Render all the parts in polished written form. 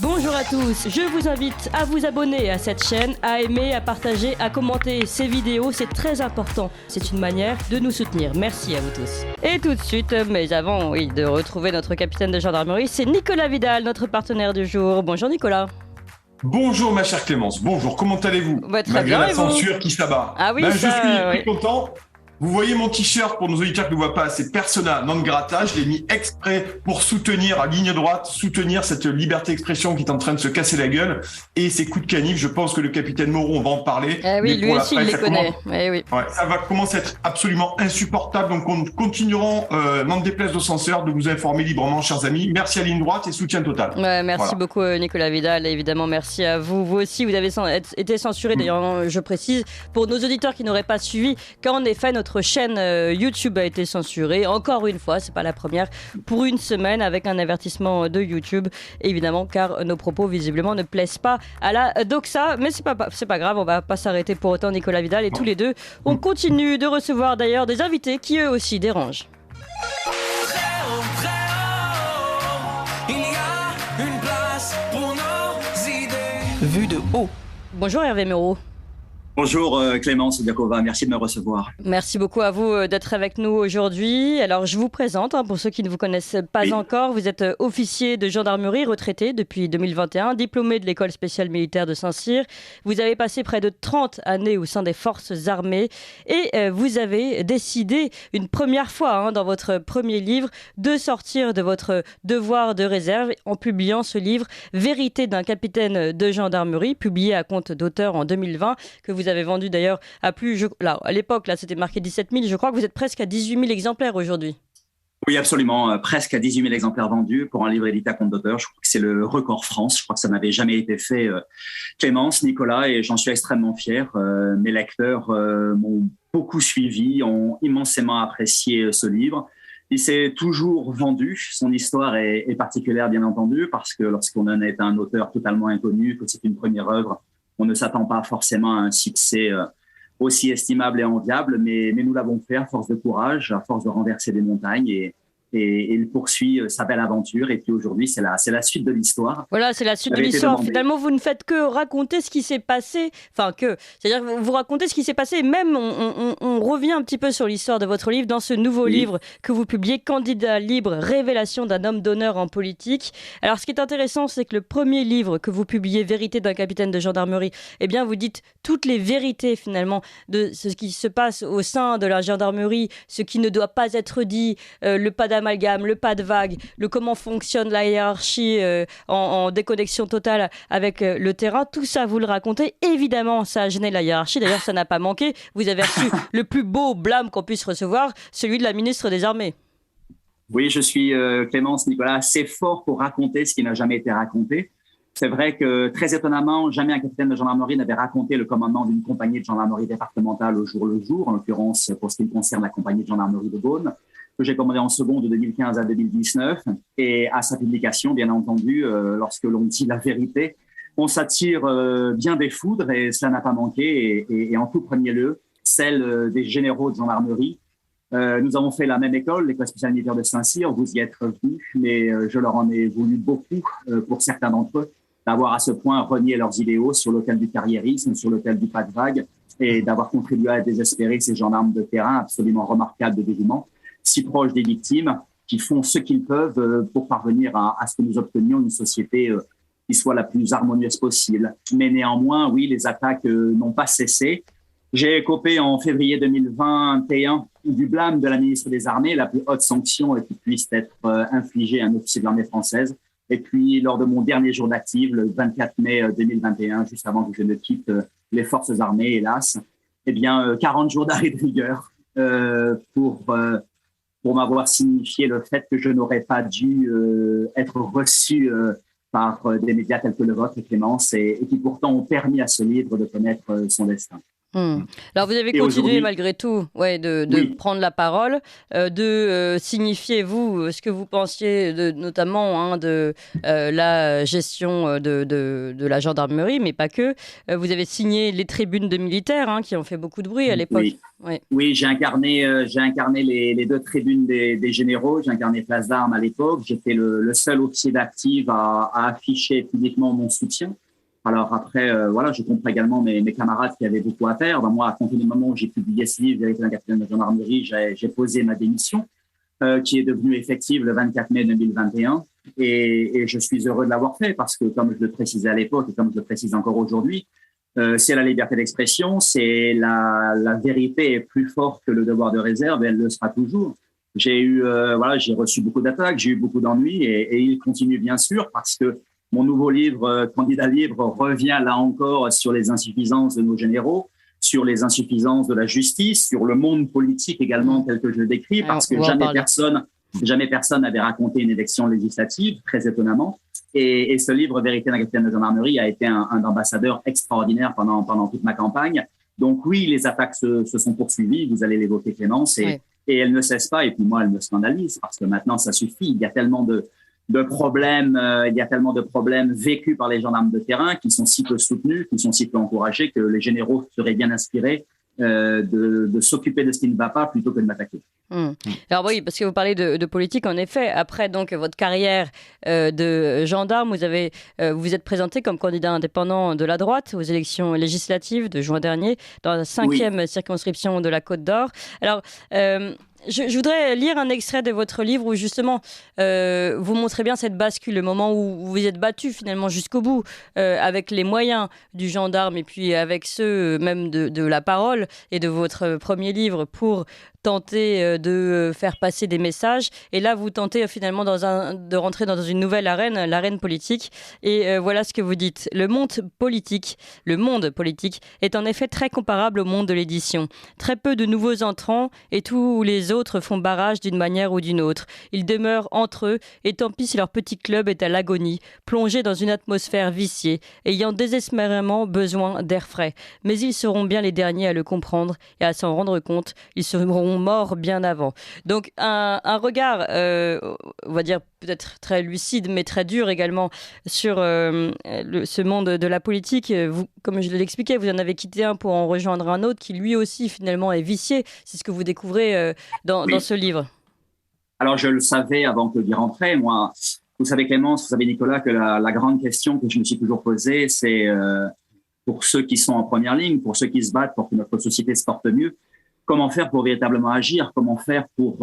Bonjour à tous, je vous invite à vous abonner à cette chaîne, à aimer, à partager, à commenter ces vidéos, c'est très important. C'est une manière de nous soutenir. Merci à vous tous. Et tout de suite, mais avant de retrouver notre capitaine de gendarmerie, c'est Nicolas Vidal, notre partenaire du jour. Bonjour Nicolas. Bonjour ma chère Clémence, bonjour, comment allez-vous? Très Malgré bien, la et vous? censure qui s'abat. Ah oui, Je suis oui. très content. Vous voyez mon t-shirt, pour nos auditeurs qui ne le voient pas, c'est Persona non grata. Je l'ai mis exprès pour soutenir à ligne droite, soutenir cette liberté d'expression qui est en train de se casser la gueule. Et ces coups de canif, je pense que le capitaine Moreau, on va en parler. Oui, lui aussi, il les connaît. Oui. Ouais, ça va commencer à être absolument insupportable. Donc, on continuerons, n'en déplaise aux censeurs, de vous informer librement, chers amis. Merci à ligne droite et soutien total. Merci beaucoup, Nicolas Vidal. Et évidemment, merci à vous. Vous aussi, vous avez été censuré. D'ailleurs, je précise, pour nos auditeurs qui n'auraient pas suivi, qu'en effet, notre chaîne YouTube a été censurée. Encore une fois, c'est pas la première, pour une semaine, avec un avertissement de YouTube. Évidemment, car nos propos, visiblement, ne plaisent pas à la doxa. Mais c'est pas grave, on va pas s'arrêter pour autant, Nicolas Vidal. Et tous les deux, on continue de recevoir d'ailleurs des invités qui eux aussi dérangent. Vue de haut. Bonjour Hervé Moreau. Bonjour Clémence Diakova, merci de me recevoir. Merci beaucoup à vous d'être avec nous aujourd'hui. Alors je vous présente, pour ceux qui ne vous connaissent pas encore, vous êtes officier de gendarmerie retraité depuis 2021, diplômé de l'école spéciale militaire de Saint-Cyr. Vous avez passé près de 30 années au sein des forces armées et vous avez décidé une première fois dans votre premier livre de sortir de votre devoir de réserve en publiant ce livre Vérité d'un capitaine de gendarmerie, publié à compte d'auteur en 2020, que vous avez vendu d'ailleurs à plus, à l'époque, c'était marqué 17 000, je crois que vous êtes presque à 18 000 exemplaires aujourd'hui. Oui, absolument, presque à 18 000 exemplaires vendus pour un livre édité à compte d'auteur. Je crois que c'est le record France, je crois que ça n'avait jamais été fait, Clémence, Nicolas, et j'en suis extrêmement fier. Mes lecteurs m'ont beaucoup suivi, ont immensément apprécié ce livre. Il s'est toujours vendu. Son histoire est particulière, bien entendu, parce que lorsqu'on en est un auteur totalement inconnu, que c'est une première œuvre, on ne s'attend pas forcément à un succès aussi estimable et enviable, mais nous l'avons fait à force de courage, à force de renverser des montagnes et il poursuit sa belle aventure. Et puis aujourd'hui, c'est la suite de l'histoire. Voilà, c'est la suite de l'histoire. Finalement, vous ne faites que raconter ce qui s'est passé. C'est-à-dire que vous racontez ce qui s'est passé. Même, on revient un petit peu sur l'histoire de votre livre dans ce nouveau livre que vous publiez, Candidat libre, révélation d'un homme d'honneur en politique. Alors, ce qui est intéressant, c'est que le premier livre que vous publiez, Vérité d'un capitaine de gendarmerie, vous dites toutes les vérités, finalement, de ce qui se passe au sein de la gendarmerie, ce qui ne doit pas être dit, le pas d'amalgame, le pas de vague, le comment fonctionne la hiérarchie en déconnexion totale avec le terrain, tout ça vous le racontez. Évidemment, ça a gêné la hiérarchie, d'ailleurs ça n'a pas manqué. Vous avez reçu le plus beau blâme qu'on puisse recevoir, celui de la ministre des Armées. Oui, je suis Clémence, Nicolas, assez fort pour raconter ce qui n'a jamais été raconté. C'est vrai que, très étonnamment, jamais un capitaine de gendarmerie n'avait raconté le commandement d'une compagnie de gendarmerie départementale au jour le jour, en l'occurrence pour ce qui concerne la compagnie de gendarmerie de Beaune, que j'ai commandé en seconde de 2015 à 2019. Et à sa publication, bien entendu, lorsque l'on dit la vérité, on s'attire bien des foudres et cela n'a pas manqué. Et en tout premier lieu, celle des généraux de gendarmerie. Nous avons fait la même école, l'école spéciale militaire de Saint-Cyr. Vous y êtes revenus, mais je leur en ai voulu beaucoup pour certains d'entre eux, d'avoir à ce point renié leurs idéaux sur l'autel du carriérisme, sur l'autel du pas de vague, et d'avoir contribué à désespérer ces gendarmes de terrain absolument remarquables de dévouement, si proches des victimes, qui font ce qu'ils peuvent pour parvenir à ce que nous obtenions une société qui soit la plus harmonieuse possible. Mais néanmoins, oui, les attaques n'ont pas cessé. J'ai écopé en février 2021 du blâme de la ministre des Armées, la plus haute sanction qui puisse être infligée à un officier de l'armée française. Et puis, lors de mon dernier jour d'active, le 24 mai 2021, juste avant que je ne quitte les forces armées, hélas, 40 jours d'arrêt de rigueur pour m'avoir signifié le fait que je n'aurais pas dû être reçu par des médias tels que le vôtre, Clémence, et qui pourtant ont permis à ce livre de connaître son destin. Alors vous avez continué malgré tout de prendre la parole, de signifier vous ce que vous pensiez notamment de la gestion de la gendarmerie, mais pas que. Vous avez signé les tribunes de militaires qui ont fait beaucoup de bruit à l'époque. Oui, j'ai incarné les deux tribunes des généraux. J'ai incarné Place d'Armes à l'époque. J'étais le seul officier d'active à afficher publiquement mon soutien. Alors après, je comprends également mes camarades qui avaient beaucoup à faire. Ben, moi, à compter du moment où j'ai publié ce livre, Vérité d'un capitaine de gendarmerie, j'ai posé ma démission, qui est devenue effective le 24 mai 2021. Et je suis heureux de l'avoir fait parce que, comme je le précisais à l'époque et comme je le précise encore aujourd'hui, c'est la liberté d'expression, c'est la vérité est plus forte que le devoir de réserve et elle le sera toujours. J'ai reçu beaucoup d'attaques, j'ai eu beaucoup d'ennuis et il continue bien sûr parce que mon nouveau livre, Candidat libre, revient là encore sur les insuffisances de nos généraux, sur les insuffisances de la justice, sur le monde politique également tel que je le décris, parce que jamais personne n'avait raconté une élection législative, très étonnamment. Et ce livre, Vérité d'un capitaine de gendarmerie, a été un ambassadeur extraordinaire pendant toute ma campagne. Donc oui, les attaques se sont poursuivies, vous allez l'évoquer Clémence, et elles ne cessent pas. Et puis moi, elles me scandalisent parce que maintenant, ça suffit. Il y a tellement de problèmes vécus par les gendarmes de terrain qui sont si peu soutenus, qui sont si peu encouragés que les généraux seraient bien inspirés de s'occuper de ce qui ne va pas plutôt que de m'attaquer. Alors oui, parce que vous parlez de politique, en effet. Après donc votre carrière de gendarme, vous êtes présenté comme candidat indépendant de la droite aux élections législatives de juin dernier dans la 5e circonscription de la Côte d'Or. Alors, je voudrais lire un extrait de votre livre où justement vous montrez bien cette bascule, le moment où vous vous êtes battu finalement jusqu'au bout avec les moyens du gendarme et puis avec ceux même de la parole et de votre premier livre pour tenter de faire passer des messages. Et là, vous tentez finalement de rentrer dans une nouvelle arène, l'arène politique. Et voilà ce que vous dites. Le monde politique est en effet très comparable au monde de l'édition. Très peu de nouveaux entrants et tous les autres font barrage d'une manière ou d'une autre. Ils demeurent entre eux et tant pis si leur petit club est à l'agonie, plongé dans une atmosphère viciée, ayant désespérément besoin d'air frais. Mais ils seront bien les derniers à le comprendre et à s'en rendre compte. Ils seront morts bien avant. Donc un regard, on va dire peut-être très lucide, mais très dur également sur ce monde de la politique. Vous, comme je l'expliquais, vous en avez quitté un pour en rejoindre un autre qui lui aussi finalement est vicié. C'est ce que vous découvrez dans ce livre. Alors je le savais avant que d'y rentrer. Moi, vous savez Clémence, vous savez Nicolas, que la grande question que je me suis toujours posée, c'est pour ceux qui sont en première ligne, pour ceux qui se battent pour que notre société se porte mieux, comment faire pour véritablement agir? Comment faire pour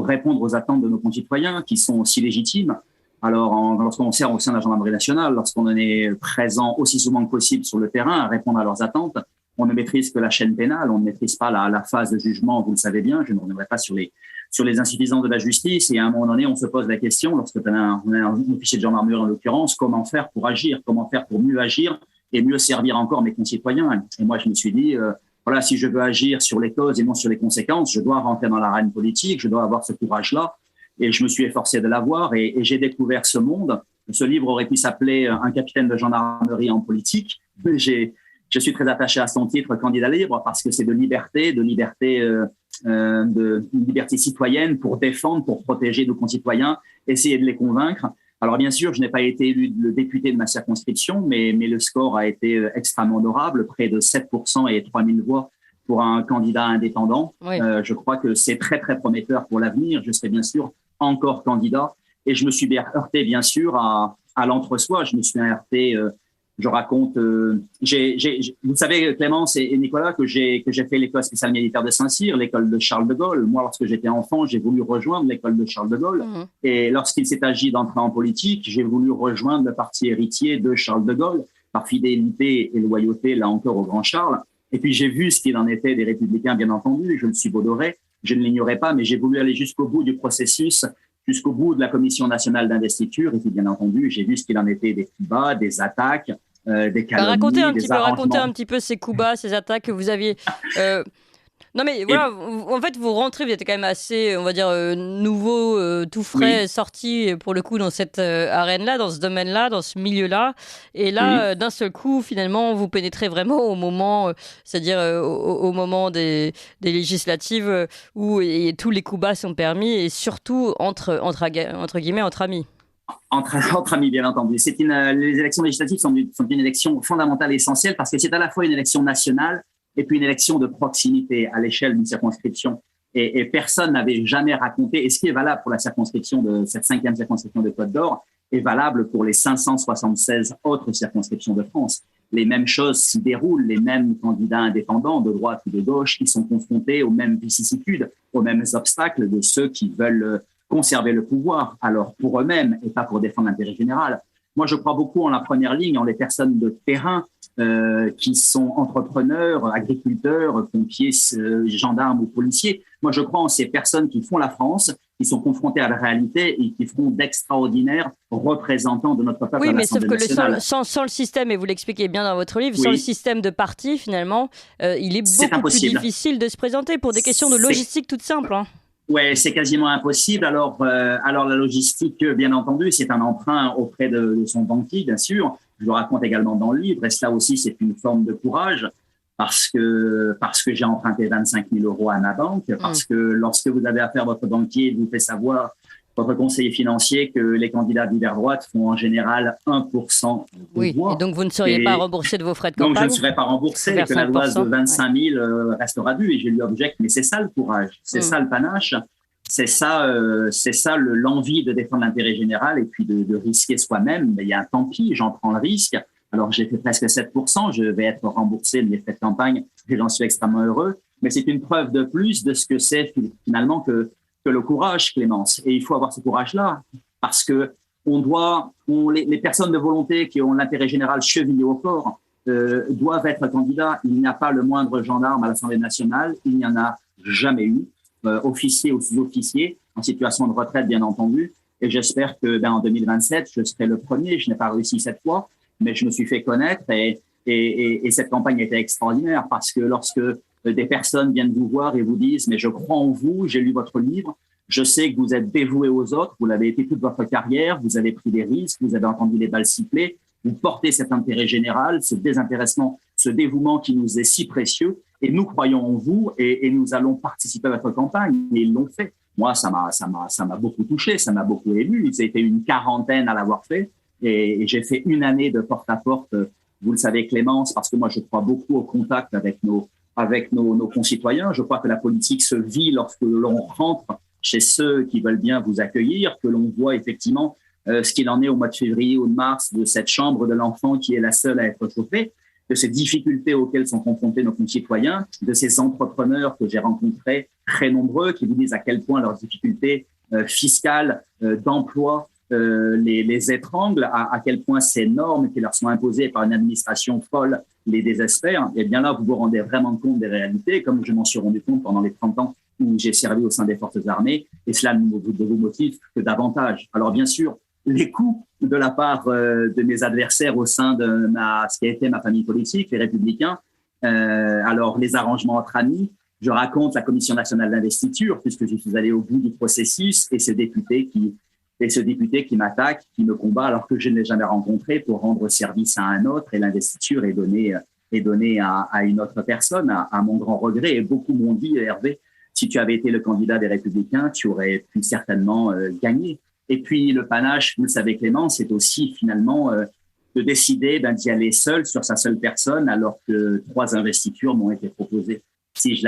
répondre aux attentes de nos concitoyens qui sont aussi légitimes? Alors, lorsqu'on sert au sein de la gendarmerie nationale, lorsqu'on est présent aussi souvent que possible sur le terrain à répondre à leurs attentes, on ne maîtrise que la chaîne pénale, on ne maîtrise pas la phase de jugement, vous le savez bien, je ne reviendrai pas sur les insuffisances de la justice. Et à un moment donné, on se pose la question, lorsque on a un officier de gendarmerie en l'occurrence, comment faire pour agir? Comment faire pour mieux agir et mieux servir encore mes concitoyens? Et moi, je me suis dit... voilà, si je veux agir sur les causes et non sur les conséquences, je dois rentrer dans l'arène politique, je dois avoir ce courage-là. Et je me suis efforcé de l'avoir et j'ai découvert ce monde. Ce livre aurait pu s'appeler Un capitaine de gendarmerie en politique. Je suis très attaché à son titre, Candidat libre, parce que c'est de liberté citoyenne pour défendre, pour protéger nos concitoyens, essayer de les convaincre. Alors bien sûr, je n'ai pas été élu le député de ma circonscription, mais le score a été extrêmement honorable, près de 7% et 3000 voix pour un candidat indépendant. Oui. Je crois que c'est très très prometteur pour l'avenir. Je serai bien sûr encore candidat et je me suis heurté bien sûr à l'entre-soi. Je me suis heurté. Je raconte. Vous savez Clémence et Nicolas que j'ai fait l'école spéciale militaire de Saint-Cyr, l'école de Charles de Gaulle. Moi, lorsque j'étais enfant, j'ai voulu rejoindre l'école de Charles de Gaulle. Et lorsqu'il s'est agi d'entrer en politique, j'ai voulu rejoindre le parti héritier de Charles de Gaulle par fidélité et loyauté, là encore, au grand Charles. Et puis j'ai vu ce qu'il en était des Républicains, bien entendu. Je le subodoré, je ne l'ignorais pas, mais j'ai voulu aller jusqu'au bout du processus, jusqu'au bout de la Commission nationale d'investiture. Et puis, bien entendu, j'ai vu ce qu'il en était des coups bas, des attaques, des calomnies, racontez un petit peu ces coups bas, ces attaques que vous aviez Non mais voilà, en fait vous rentrez, vous êtes quand même assez, on va dire, nouveau, tout frais, sorti pour le coup dans cette arène-là, dans ce domaine-là, dans ce milieu-là. Et là, d'un seul coup, finalement, vous pénétrez vraiment au moment, c'est-à-dire au moment des législatives où tous les coups bas sont permis et surtout entre guillemets, entre amis. Entre amis, bien entendu. Les élections législatives sont une élection fondamentale et essentielle parce que c'est à la fois une élection nationale et puis une élection de proximité à l'échelle d'une circonscription. Et personne n'avait jamais raconté, et ce qui est valable pour la circonscription de cette 5e circonscription de Côte d'Or est valable pour les 576 autres circonscriptions de France. Les mêmes choses s'y déroulent, les mêmes candidats indépendants de droite ou de gauche qui sont confrontés aux mêmes vicissitudes, aux mêmes obstacles de ceux qui veulent conserver le pouvoir, alors pour eux-mêmes et pas pour défendre l'intérêt général. Moi, je crois beaucoup en la première ligne, en les personnes de terrain qui sont entrepreneurs, agriculteurs, pompiers, gendarmes ou policiers. Moi, je crois en ces personnes qui font la France, qui sont confrontées à la réalité et qui feront d'extraordinaires représentants de notre peuple. Oui, mais sauf que sans le système, et vous l'expliquez bien dans votre livre, sans le système de parti, finalement, il est beaucoup plus difficile de se présenter pour des questions de logistique toutes simples. Hein. Ouais, c'est quasiment impossible. Alors la logistique, bien entendu, c'est un emprunt auprès de son banquier, bien sûr. Je le raconte également dans le livre. Et cela aussi, c'est une forme de courage parce que j'ai emprunté 25 000 euros à ma banque. Parce que lorsque vous avez affaire à votre banquier, il vous fait savoir, votre conseiller financier, que les candidats d'hiver droite font en général 1% de voix. Et donc vous ne seriez pas remboursé de vos frais de campagne. Donc je ne serais pas remboursé, que la loi de 25 000 restera due. Et je lui objecte, mais c'est ça le courage, c'est ça le panache, c'est ça l'envie de défendre l'intérêt général et puis de risquer soi-même. Mais il y a tant pis, j'en prends le risque. Alors j'ai fait presque 7%, je vais être remboursé de mes frais de campagne et j'en suis extrêmement heureux. Mais c'est une preuve de plus de ce que c'est finalement que le courage, Clémence. Et il faut avoir ce courage-là parce que les personnes de volonté qui ont l'intérêt général chevillé au corps doivent être candidats. Il n'y a pas le moindre gendarme à l'Assemblée nationale. Il n'y en a jamais eu, officier ou sous-officier, en situation de retraite, bien entendu. Et j'espère que en 2027, je serai le premier. Je n'ai pas réussi cette fois, mais je me suis fait connaître et cette campagne a été extraordinaire parce que lorsque des personnes viennent vous voir et vous disent « mais je crois en vous, j'ai lu votre livre, je sais que vous êtes dévoué aux autres, vous l'avez été toute votre carrière, vous avez pris des risques, vous avez entendu les balles siffler, vous portez cet intérêt général, ce désintéressement, ce dévouement qui nous est si précieux et nous croyons en vous et nous allons participer à votre campagne. » Et ils l'ont fait. Moi, ça m'a beaucoup touché, ça m'a beaucoup ému. Ils étaient une quarantaine à l'avoir fait et j'ai fait une année de porte-à-porte. Vous le savez, Clémence, parce que moi, je crois beaucoup au contact avec nos concitoyens. Je crois que la politique se vit lorsque l'on rentre chez ceux qui veulent bien vous accueillir, que l'on voit effectivement ce qu'il en est au mois de février ou de mars de cette chambre de l'enfant qui est la seule à être chauffée, de ces difficultés auxquelles sont confrontés nos concitoyens, de ces entrepreneurs que j'ai rencontrés très nombreux qui vous disent à quel point leurs difficultés fiscales, d'emploi, les étranglent, à quel point ces normes qui leur sont imposées par une administration folle les désespèrent. Et bien là, vous vous rendez vraiment compte des réalités, comme je m'en suis rendu compte pendant les 30 ans où j'ai servi au sein des forces armées, et cela ne vous motive que davantage. Alors bien sûr, les coups de la part de mes adversaires au sein de ce qui a été ma famille politique, les Républicains, alors les arrangements entre amis, je raconte la Commission nationale d'investiture, puisque je suis allé au bout du processus, et ce député qui m'attaque, qui me combat alors que je ne l'ai jamais rencontré pour rendre service à un autre et l'investiture est donnée à une autre personne, à mon grand regret. Et beaucoup m'ont dit, Hervé, si tu avais été le candidat des Républicains, tu aurais pu certainement gagner. Et puis le panache, vous le savez Clément, c'est aussi finalement de décider d'y aller seul sur sa seule personne alors que 3 investitures m'ont été proposées. Si je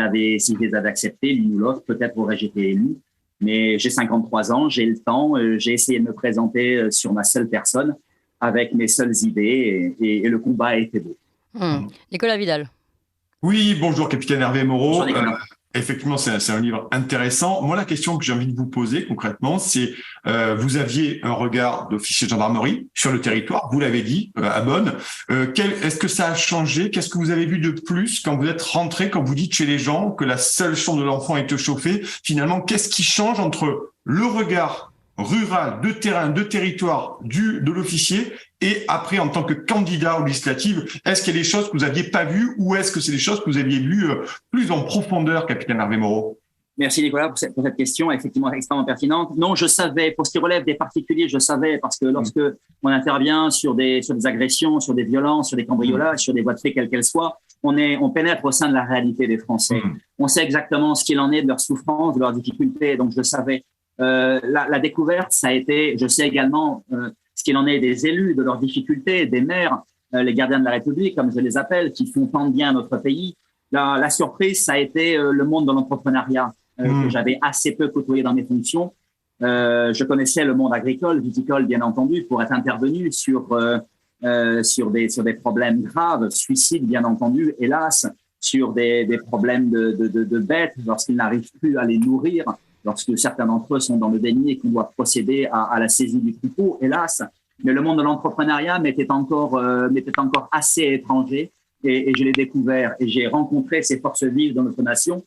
les avais acceptées, l'une ou l'autre, peut-être aurais-je été élu. Mais j'ai 53 ans, j'ai le temps, j'ai essayé de me présenter sur ma seule personne, avec mes seules idées, et le combat a été beau. Nicolas Vidal. Oui, bonjour, capitaine Hervé Moreau. Bonjour, Effectivement, c'est un livre intéressant. Moi, la question que j'ai envie de vous poser concrètement, c'est vous aviez un regard d'officier de gendarmerie sur le territoire, vous l'avez dit, à Bonn. Est-ce que ça a changé? Qu'est-ce que vous avez vu de plus quand vous êtes rentré, quand vous dites chez les gens que la seule chambre de l'enfant est chauffée? Finalement, qu'est-ce qui change entre le regard rural, de terrain, de territoire de l'officier et après en tant que candidat aux législatives? Est-ce qu'il y a des choses que vous n'aviez pas vues ou est-ce que c'est des choses que vous aviez vues plus en profondeur, capitaine Hervé Moreau? Merci Nicolas pour cette question, effectivement extrêmement pertinente. Non, je savais, pour ce qui relève des particuliers, je savais, parce que lorsque on intervient sur des agressions, sur des violences, sur des cambriolages, sur des voies de fait quelles qu'elles soient, on pénètre au sein de la réalité des Français. On sait exactement ce qu'il en est de leurs souffrances, de leurs difficultés, donc je savais. La découverte, ça a été, je sais également ce qu'il en est des élus, de leurs difficultés, des maires, les gardiens de la République, comme je les appelle, qui font tant de bien à notre pays. La surprise, ça a été le monde de l'entrepreneuriat. Que j'avais assez peu côtoyé dans mes fonctions. Je connaissais le monde agricole, viticole, bien entendu, pour être intervenu sur des problèmes graves, suicides, bien entendu, hélas, sur des problèmes de bêtes, lorsqu'ils n'arrivent plus à les nourrir, lorsque certains d'entre eux sont dans le déni et qu'on doit procéder à la saisie du troupeau, hélas. Mais le monde de l'entrepreneuriat m'était encore assez étranger et je l'ai découvert et j'ai rencontré ces forces vives dans notre nation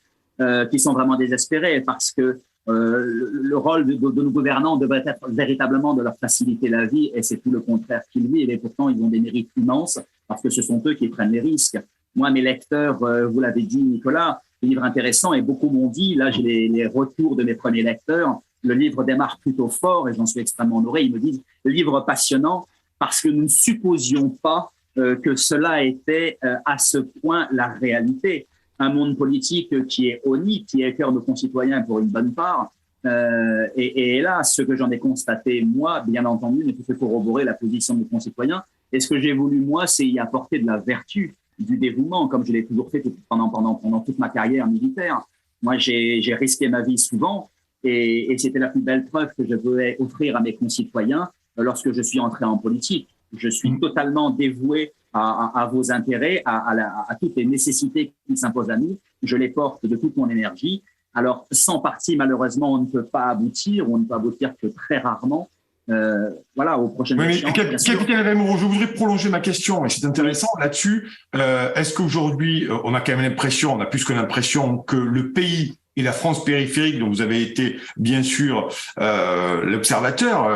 qui sont vraiment désespérés parce que le rôle de nos gouvernants devrait être véritablement de leur faciliter la vie et c'est tout le contraire qu'ils vivent et pourtant ils ont des mérites immenses parce que ce sont eux qui prennent les risques. Moi, mes lecteurs, vous l'avez dit Nicolas, le livre intéressant et beaucoup m'ont dit, là j'ai les retours de mes premiers lecteurs, le livre démarre plutôt fort et j'en suis extrêmement honoré, ils me disent le livre passionnant parce que nous ne supposions pas que cela était à ce point la réalité. Un monde politique qui est honni, qui écœure nos concitoyens pour une bonne part. Et là, ce que j'en ai constaté, moi, bien entendu, ne peut que corroborer la position de nos concitoyens. Et ce que j'ai voulu, moi, c'est y apporter de la vertu, du dévouement, comme je l'ai toujours fait pendant toute ma carrière militaire. Moi, j'ai risqué ma vie souvent et c'était la plus belle preuve que je voulais offrir à mes concitoyens lorsque je suis entré en politique. Je suis totalement dévoué à vos intérêts, à toutes les nécessités qui s'imposent à nous. Je les porte de toute mon énergie. Alors, sans parti, malheureusement, on ne peut pas aboutir, on ne peut aboutir que très rarement. Voilà, aux prochaines élections. Capitaine Hervé Moreau, je voudrais prolonger ma question, et c'est intéressant là-dessus. Est-ce qu'aujourd'hui, on a quand même l'impression, on a plus que l'impression que le pays et la France périphérique, dont vous avez été bien sûr l'observateur,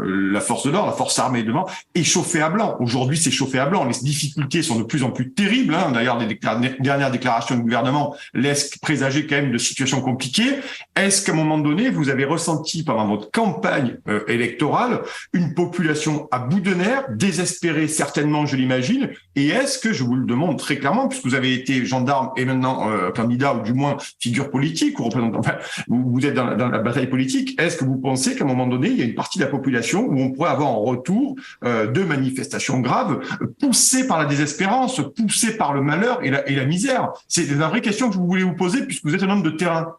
la force de l'ordre, la force armée devant, est chauffée à blanc. Aujourd'hui, c'est chauffé à blanc. Les difficultés sont de plus en plus terribles. Hein. D'ailleurs, les dernières déclarations du gouvernement laissent présager quand même de situations compliquées. Est-ce qu'à un moment donné, vous avez ressenti pendant votre campagne électorale une population à bout de nerfs, désespérée certainement, je l'imagine, et est-ce que, je vous le demande très clairement, puisque vous avez été gendarme et maintenant candidat, ou du moins figure politique, ou représentant, enfin, vous êtes dans la bataille politique, est-ce que vous pensez qu'à un moment donné, il y a une partie de la population où on pourrait avoir en retour de manifestations graves, poussées par la désespérance, poussées par le malheur et la misère? C'est la vraie question que je voulais vous poser, puisque vous êtes un homme de terrain.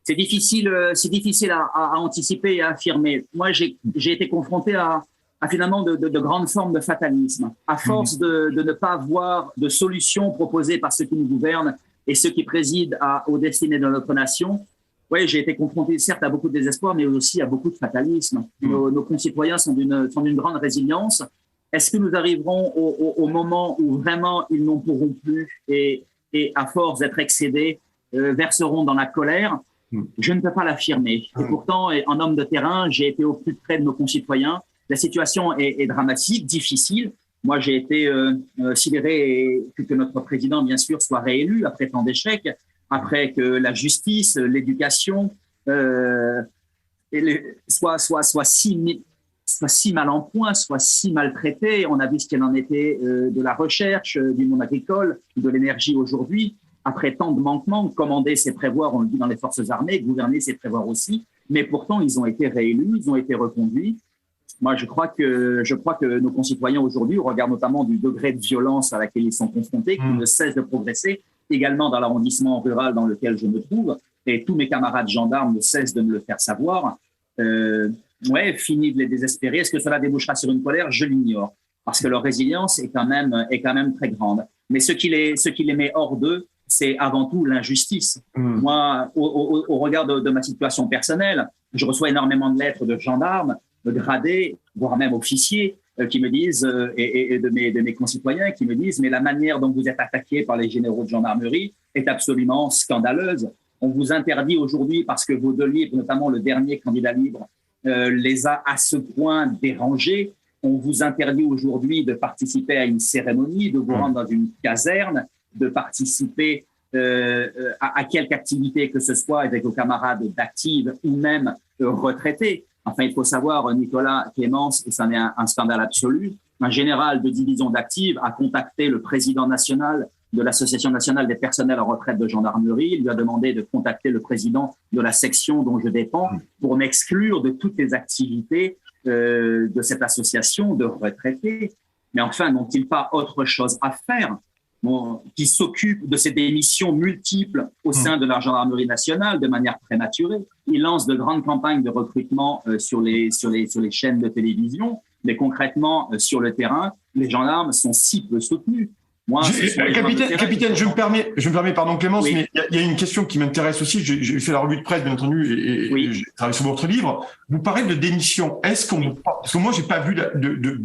C'est difficile à anticiper et à affirmer. Moi, j'ai été confronté à finalement de grandes formes de fatalisme. À force de ne pas voir de solutions proposées par ceux qui nous gouvernent et ceux qui président aux destinées de notre nation, oui, j'ai été confronté certes à beaucoup de désespoir, mais aussi à beaucoup de fatalisme. Nos concitoyens sont d'une grande résilience. Est-ce que nous arriverons au moment où vraiment ils n'en pourront plus et à force d'être excédés, verseront dans la colère? Je ne peux pas l'affirmer. Et pourtant, en homme de terrain, j'ai été au plus près de nos concitoyens. La situation est dramatique, difficile. Moi, j'ai été sidéré que notre président, bien sûr, soit réélu après tant d'échecs, après que la justice, l'éducation soit si mal en point, soit si maltraitée. On a vu ce qu'il en était de la recherche, du monde agricole, de l'énergie aujourd'hui. Après tant de manquements, commander, c'est prévoir, on le dit dans les forces armées, gouverner, c'est prévoir aussi. Mais pourtant, ils ont été réélus, ils ont été reconduits. Moi, je crois que nos concitoyens aujourd'hui, au regard notamment du degré de violence à laquelle ils sont confrontés, qui ne cesse de progresser, également dans l'arrondissement rural dans lequel je me trouve, et tous mes camarades gendarmes ne cessent de me le faire savoir. Fini de les désespérer. Est-ce que cela débouchera sur une colère? Je l'ignore, parce que leur résilience est quand même très grande. Mais ce qui les met hors d'eux, c'est avant tout l'injustice. Moi, au regard de ma situation personnelle, je reçois énormément de lettres de gendarmes, de gradés, voire même officiers, qui me disent, et de mes concitoyens, qui me disent, mais la manière dont vous êtes attaqués par les généraux de gendarmerie est absolument scandaleuse. On vous interdit aujourd'hui, parce que vos deux livres, notamment le dernier Candidat libre, les a à ce point dérangés. On vous interdit aujourd'hui de participer à une cérémonie, de vous rendre dans une caserne, de participer à quelque activité que ce soit avec vos camarades d'active ou même retraités. Enfin, il faut savoir, Nicolas, Clémence, et ça en est un scandale absolu, un général de division d'active a contacté le président national de l'Association nationale des personnels en retraite de gendarmerie. Il lui a demandé de contacter le président de la section dont je dépends pour m'exclure de toutes les activités de cette association de retraités. Mais enfin, n'ont-ils pas autre chose à faire qui s'occupent de ces démissions multiples au sein de la gendarmerie nationale de manière prématurée? Ils lancent de grandes campagnes de recrutement sur les chaînes de télévision, mais concrètement, sur le terrain, les gendarmes sont si peu soutenus. Capitaine, je me permets, pardon Clémence, oui. Mais il y a une question qui m'intéresse aussi. J'ai fait la revue de presse, bien entendu, et j'ai travaillé sur votre livre. Vous parlez de démission. Parce que moi, j'ai pas vu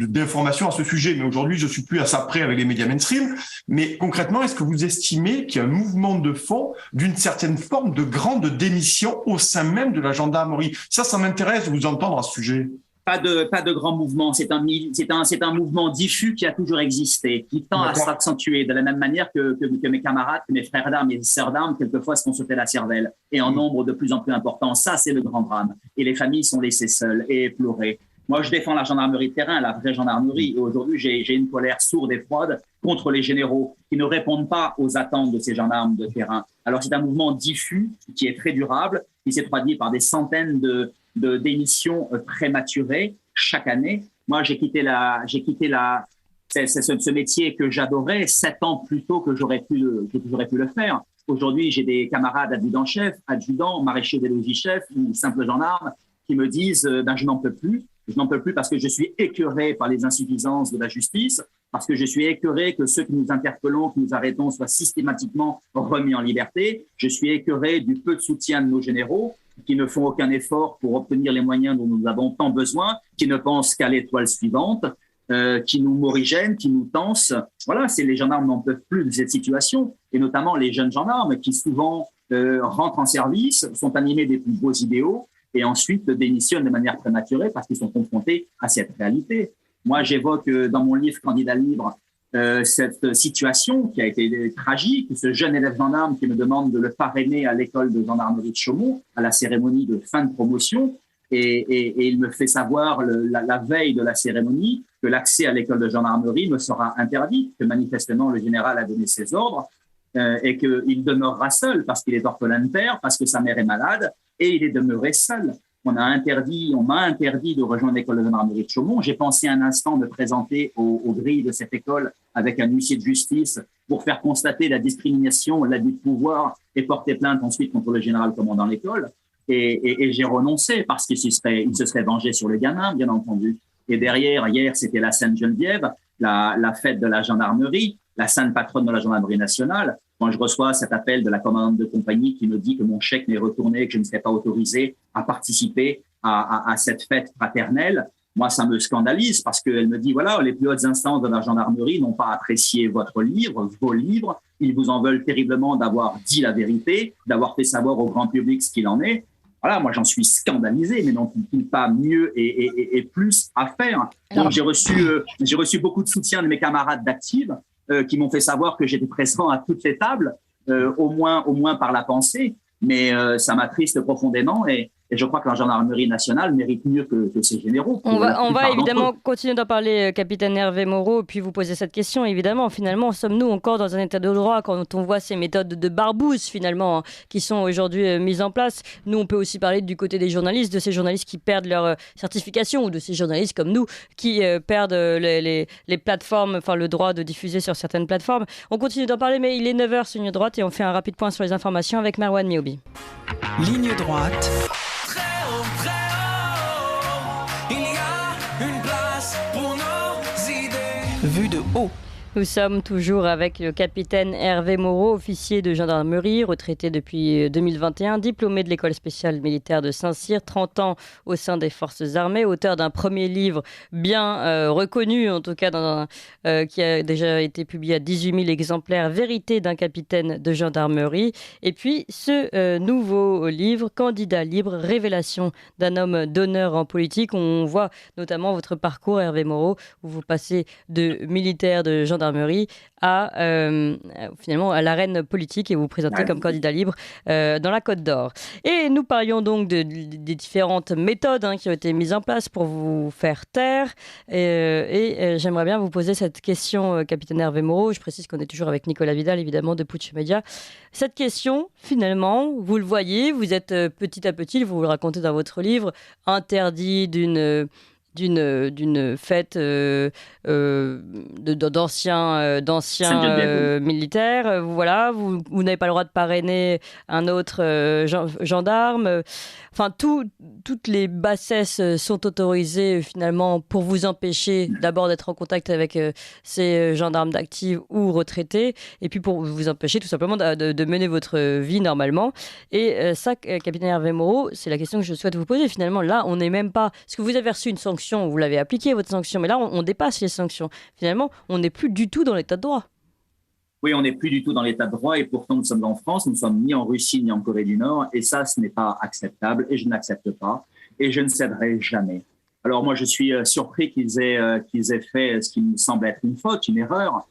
d'informations à ce sujet, mais aujourd'hui, je suis plus à ça près avec les médias mainstream. Mais concrètement, est-ce que vous estimez qu'il y a un mouvement de fond d'une certaine forme de grande démission au sein même de la gendarmerie? Ça m'intéresse de vous entendre à ce sujet. Pas de grand mouvement. C'est un mouvement diffus qui a toujours existé, qui tend à s'accentuer de la même manière que mes camarades, que mes frères d'armes et mes sœurs d'armes, quelquefois se font sauter la cervelle, et en nombre de plus en plus important. Ça, c'est le grand drame. Et les familles sont laissées seules et pleurées. Moi, je défends la gendarmerie de terrain, la vraie gendarmerie. Et aujourd'hui, j'ai une colère sourde et froide contre les généraux qui ne répondent pas aux attentes de ces gendarmes de terrain. Alors, c'est un mouvement diffus qui est très durable, qui s'est traduit par des centaines de démissions prématurées chaque année. Moi, j'ai quitté ce métier que j'adorais 7 ans plus tôt que j'aurais pu le faire. Aujourd'hui, j'ai des camarades adjudants-chefs, adjudants, maréchaux des logis-chefs ou simples gendarmes qui me disent je n'en peux plus. Je n'en peux plus parce que je suis écœuré par les insuffisances de la justice, parce que je suis écœuré que ceux que nous interpellons, que nous arrêtons, soient systématiquement remis en liberté. Je suis écœuré du peu de soutien de nos généraux qui ne font aucun effort pour obtenir les moyens dont nous avons tant besoin, qui ne pensent qu'à l'étoile suivante, qui nous morigènent, qui nous tensent. Voilà, les gendarmes n'en peuvent plus de cette situation, et notamment les jeunes gendarmes qui souvent rentrent en service, sont animés des plus beaux idéaux, et ensuite démissionnent de manière prématurée parce qu'ils sont confrontés à cette réalité. Moi, j'évoque dans mon livre « Candidat libre » cette situation qui a été tragique, ce jeune élève gendarme qui me demande de le parrainer à l'école de gendarmerie de Chaumont, à la cérémonie de fin de promotion, et il me fait savoir la veille de la cérémonie que l'accès à l'école de gendarmerie me sera interdit, que manifestement le général a donné ses ordres, et qu'il demeurera seul parce qu'il est orphelin de père, parce que sa mère est malade, et il est demeuré seul. On m'a interdit de rejoindre l'école de gendarmerie de Chaumont. J'ai pensé un instant me présenter aux grilles de cette école avec un huissier de justice pour faire constater la discrimination, l'abus de pouvoir et porter plainte ensuite contre le général commandant l'école. Et j'ai renoncé parce qu'il se serait vengé sur le gamin, bien entendu. Et derrière, hier, c'était la Sainte-Geneviève, la fête de la gendarmerie, la sainte patronne de la gendarmerie nationale. Quand je reçois cet appel de la commandante de compagnie qui me dit que mon chèque m'est retourné, que je ne serai pas autorisé à participer à cette fête fraternelle, moi, ça me scandalise parce qu'elle me dit, voilà, les plus hautes instances de la gendarmerie n'ont pas apprécié vos livres. Ils vous en veulent terriblement d'avoir dit la vérité, d'avoir fait savoir au grand public ce qu'il en est. Voilà, moi, j'en suis scandalisé, mais n'ont-ils pas mieux et plus à faire? Donc, j'ai reçu beaucoup de soutien de mes camarades d'active qui m'ont fait savoir que j'étais présent à toutes les tables, au moins par la pensée, mais ça m'attriste profondément et je crois que la gendarmerie nationale mérite mieux que ses généraux. On va évidemment continuer d'en parler, capitaine Hervé Moreau, puis vous poser cette question. Évidemment, finalement, sommes-nous encore dans un état de droit quand on voit ces méthodes de barbouze, finalement, qui sont aujourd'hui mises en place? Nous, on peut aussi parler du côté des journalistes, de ces journalistes qui perdent leur certification, ou de ces journalistes comme nous qui perdent les plateformes, enfin le droit de diffuser sur certaines plateformes. On continue d'en parler, mais il est 9h sur Ligne Droite et on fait un rapide point sur les informations avec Marwan Miobi. Ligne Droite. Vue de haut. Nous sommes toujours avec le capitaine Hervé Moreau, officier de gendarmerie, retraité depuis 2021, diplômé de l'école spéciale militaire de Saint-Cyr, 30 ans au sein des forces armées, auteur d'un premier livre bien reconnu, en tout cas qui a déjà été publié à 18 000 exemplaires, Vérité d'un capitaine de gendarmerie. Et puis ce nouveau livre, Candidat libre, révélation d'un homme d'honneur en politique. On voit notamment votre parcours, Hervé Moreau, où vous passez de militaire de gendarmerie finalement à l'arène politique et vous vous présentez comme candidat libre dans la Côte d'Or. Et nous parlions donc des différentes méthodes qui ont été mises en place pour vous faire taire. Et j'aimerais bien vous poser cette question, capitaine Hervé Moreau. Je précise qu'on est toujours avec Nicolas Vidal, évidemment, de Putsch Média. Cette question, finalement, vous le voyez, vous êtes petit à petit, vous le racontez dans votre livre, interdit d'une fête d'anciens militaires. Voilà, vous n'avez pas le droit de parrainer un autre gendarme. Enfin, toutes les bassesses sont autorisées finalement pour vous empêcher d'abord d'être en contact avec ces gendarmes d'actifs ou retraités, et puis pour vous empêcher tout simplement de mener votre vie normalement. Et ça, capitaine Hervé Moreau, c'est la question que je souhaite vous poser. Finalement, là, on n'est même pas... Parce que vous avez reçu une sanction, vous l'avez appliquée, votre sanction, mais là, on dépasse les sanctions. Finalement, on n'est plus du tout dans l'état de droit. Oui, on n'est plus du tout dans l'état de droit et pourtant nous sommes en France, nous ne sommes ni en Russie ni en Corée du Nord et ça, ce n'est pas acceptable et je n'accepte pas et je ne céderai jamais. Alors moi, je suis surpris qu'ils aient fait ce qui me semble être une faute, une erreur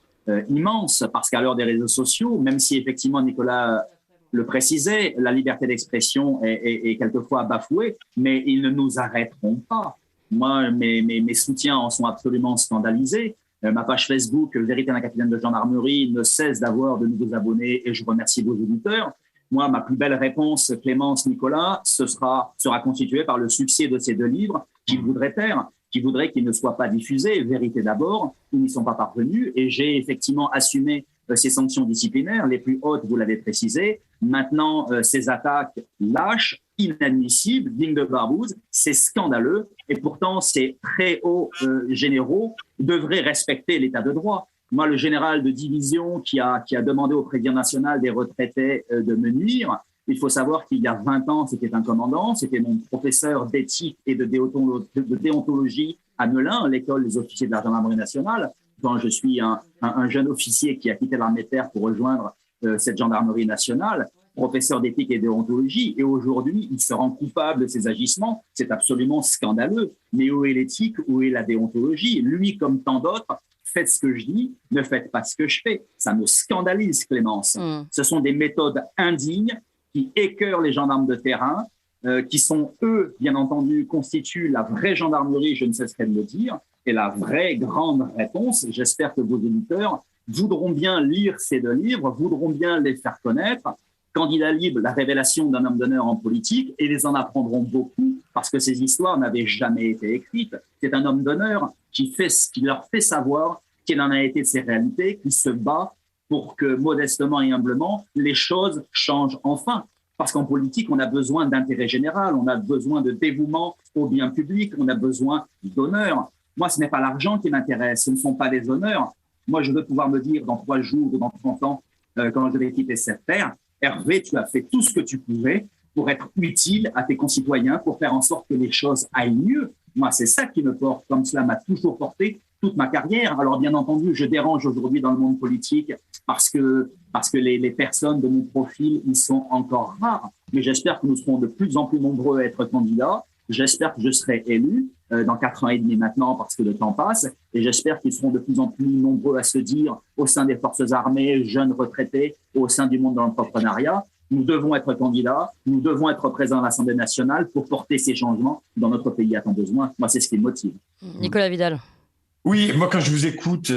immense parce qu'à l'heure des réseaux sociaux, même si effectivement Nicolas le précisait, la liberté d'expression est quelquefois bafouée, mais ils ne nous arrêteront pas. Moi, mes soutiens en sont absolument scandalisés. Ma page Facebook, Vérité d'un capitaine de gendarmerie, ne cesse d'avoir de nouveaux abonnés et je remercie vos auditeurs. Moi, ma plus belle réponse, Clémence, Nicolas, sera constituée par le succès de ces deux livres qu'ils voudraient taire, qui voudraient qu'ils ne soient pas diffusés. Vérité d'abord, ils n'y sont pas parvenus et j'ai effectivement assumé ces sanctions disciplinaires, les plus hautes, vous l'avez précisé. Maintenant, ces attaques lâches, inadmissibles, dignes de barbouze, c'est scandaleux. Et pourtant, ces très hauts généraux devraient respecter l'état de droit. Moi, le général de division qui a demandé au président national des retraités de me nuire, il faut savoir qu'il y a 20 ans, c'était un commandant, c'était mon professeur d'éthique et de déontologie à Melun, l'école des officiers de la gendarmerie nationale. Quand je suis un jeune officier qui a quitté l'armée de terre pour rejoindre cette gendarmerie nationale, professeur d'éthique et de déontologie, et aujourd'hui, il se rend coupable de ses agissements. C'est absolument scandaleux. Mais où est l'éthique, où est la déontologie? Lui, comme tant d'autres, faites ce que je dis, ne faites pas ce que je fais. Ça me scandalise, Clémence. Ce sont des méthodes indignes qui écœurent les gendarmes de terrain, qui sont, eux, bien entendu, constituent la vraie gendarmerie, je ne cesserai de le dire, et la vraie grande réponse, j'espère que vos auditeurs voudront bien lire ces deux livres, voudront bien les faire connaître. Candidat libre, la révélation d'un homme d'honneur en politique, et ils en apprendront beaucoup parce que ces histoires n'avaient jamais été écrites. C'est un homme d'honneur qui leur fait savoir qu'il en a été de ses réalités, qui se bat pour que, modestement et humblement, les choses changent enfin. Parce qu'en politique, on a besoin d'intérêt général, on a besoin de dévouement au bien public, on a besoin d'honneur. Moi, ce n'est pas l'argent qui m'intéresse, ce ne sont pas les honneurs. Moi, je veux pouvoir me dire dans 3 jours ou dans 30 ans, quand je vais quitter cette terre, Hervé, tu as fait tout ce que tu pouvais pour être utile à tes concitoyens, pour faire en sorte que les choses aillent mieux. Moi, c'est ça qui me porte, comme cela m'a toujours porté toute ma carrière. Alors, bien entendu, je dérange aujourd'hui dans le monde politique parce que les personnes de mon profil, ils sont encore rares. Mais j'espère que nous serons de plus en plus nombreux à être candidats. J'espère que je serai élu dans 4 ans et demi maintenant parce que le temps passe. Et j'espère qu'ils seront de plus en plus nombreux à se dire au sein des forces armées, jeunes retraités, au sein du monde de l'entrepreneuriat, nous devons être candidats, nous devons être présents à l'Assemblée nationale pour porter ces changements dont notre pays a tant besoin. Moi, c'est ce qui me motive. Nicolas Vidal. Oui, moi quand je vous écoute,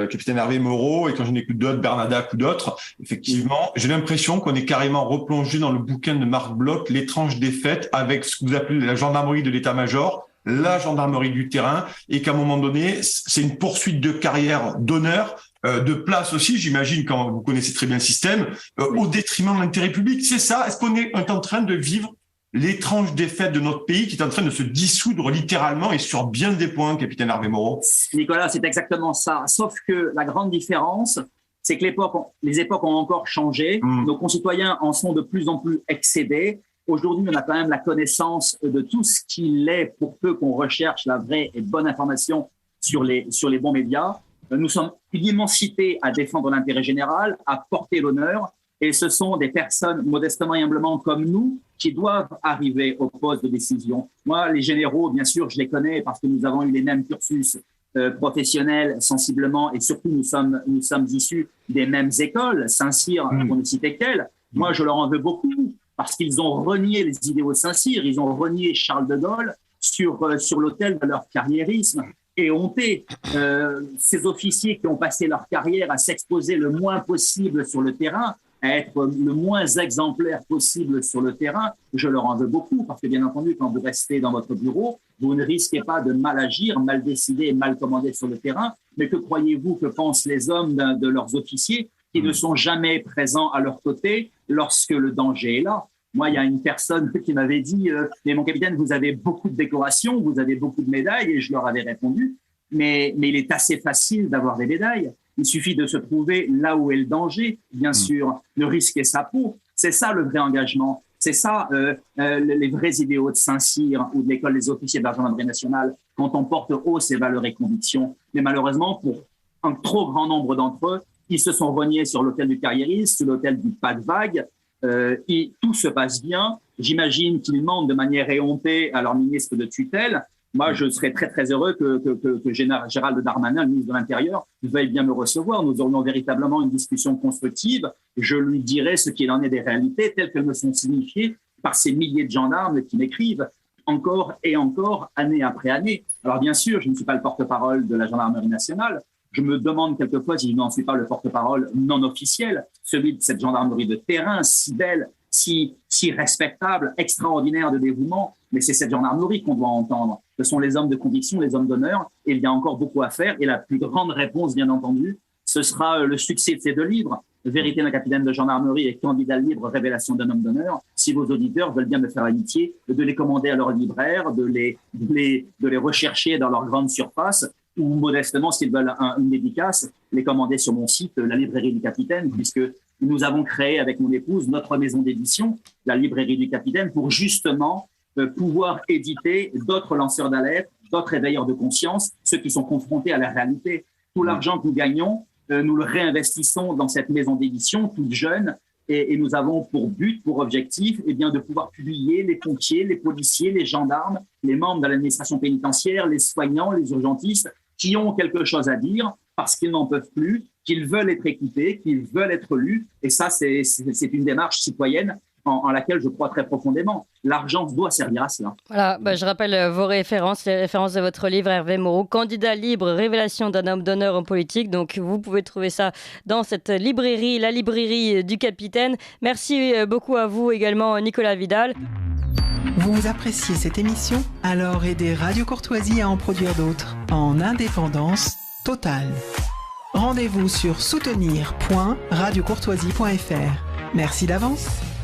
capitaine Hervé Moreau, et quand j'en écoute d'autres, Bernadac ou d'autres, effectivement, j'ai l'impression qu'on est carrément replongé dans le bouquin de Marc Bloch, L'étrange défaite, avec ce que vous appelez la gendarmerie de l'état-major, la gendarmerie du terrain, et qu'à un moment donné, c'est une poursuite de carrière, d'honneur, de place aussi, j'imagine, quand vous connaissez très bien le système, au détriment de l'intérêt public. C'est ça? Est-ce qu'on est en train de vivre l'étrange défaite de notre pays qui est en train de se dissoudre littéralement et sur bien des points, capitaine Hervé Moreau. Nicolas, c'est exactement ça. Sauf que la grande différence, c'est que les époques ont encore changé. Nos concitoyens en sont de plus en plus excédés. Aujourd'hui, on a quand même la connaissance de tout ce qu'il est pour peu qu'on recherche la vraie et bonne information sur les bons médias. Nous sommes une immensité à défendre l'intérêt général, à porter l'honneur. Et ce sont des personnes modestement et humblement comme nous qui doivent arriver au poste de décision. Moi, les généraux, bien sûr, je les connais parce que nous avons eu les mêmes cursus professionnels sensiblement et surtout nous sommes issus des mêmes écoles. Saint-Cyr, pour ne citer qu'elle. Moi, je leur en veux beaucoup parce qu'ils ont renié les idéaux de Saint-Cyr, ils ont renié Charles de Gaulle sur l'autel de leur carriérisme. Et honté, ces officiers qui ont passé leur carrière à s'exposer le moins possible sur le terrain, à être le moins exemplaire possible sur le terrain, je leur en veux beaucoup parce que bien entendu, quand vous restez dans votre bureau, vous ne risquez pas de mal agir, mal décider, mal commander sur le terrain. Mais que croyez-vous que pensent les hommes de leurs officiers qui ne sont jamais présents à leur côté lorsque le danger est là? Moi, il y a une personne qui m'avait dit « Mais mon capitaine, vous avez beaucoup de décorations, vous avez beaucoup de médailles. » Et je leur avais répondu « Mais il est assez facile d'avoir des médailles. Il suffit de se trouver là où est le danger, bien sûr, de risquer sa peau. » C'est ça le vrai engagement. C'est ça les vrais idéaux de Saint-Cyr ou de l'école des officiers de la gendarmerie nationale quand on porte haut ses valeurs et convictions. Mais malheureusement, pour un trop grand nombre d'entre eux, ils se sont reniés sur l'autel du carriérisme, sur l'autel du pas de vague. Et tout se passe bien. J'imagine qu'ils mentent de manière éhontée à leur ministre de tutelle. Moi, je serais très, très heureux que Gérald Darmanin, le ministre de l'Intérieur, veuille bien me recevoir. Nous aurions véritablement une discussion constructive. Je lui dirai ce qu'il en est des réalités telles qu'elles me sont signifiées par ces milliers de gendarmes qui m'écrivent encore et encore, année après année. Alors bien sûr, je ne suis pas le porte-parole de la gendarmerie nationale. Je me demande quelquefois si je n'en suis pas le porte-parole non officiel, celui de cette gendarmerie de terrain si belle, si respectable, extraordinaire de dévouement. Mais c'est cette gendarmerie qu'on doit entendre. Ce sont les hommes de conviction, les hommes d'honneur. Et il y a encore beaucoup à faire. Et la plus grande réponse, bien entendu, ce sera le succès de ces 2 livres, Vérité d'un capitaine de gendarmerie et Candidat libre, révélation d'un homme d'honneur. Si vos auditeurs veulent bien me faire l'amitié de les commander à leur libraire, de les rechercher dans leur grande surface, ou modestement, s'ils veulent une dédicace, les commander sur mon site, la librairie du capitaine, puisque nous avons créé avec mon épouse notre maison d'édition, la librairie du capitaine, pour justement pouvoir éditer d'autres lanceurs d'alerte, d'autres éveilleurs de conscience, ceux qui sont confrontés à la réalité. Tout l'argent que nous gagnons, nous le réinvestissons dans cette maison d'édition toute jeune et nous avons pour but, pour objectif, de pouvoir publier les pompiers, les policiers, les gendarmes, les membres de l'administration pénitentiaire, les soignants, les urgentistes, qui ont quelque chose à dire parce qu'ils n'en peuvent plus, qu'ils veulent être écoutés, qu'ils veulent être lus. Et ça, c'est une démarche citoyenne en laquelle je crois très profondément. L'argent doit servir à cela. Voilà, je rappelle vos références, les références de votre livre, Hervé Moreau, Candidat libre, révélation d'un homme d'honneur en politique. Donc, vous pouvez trouver ça dans cette librairie, la librairie du capitaine. Merci beaucoup à vous également, Nicolas Vidal. Vous appréciez cette émission? Alors aidez Radio Courtoisie à en produire d'autres, en indépendance totale. Rendez-vous sur soutenir.radiocourtoisie.fr. Merci d'avance.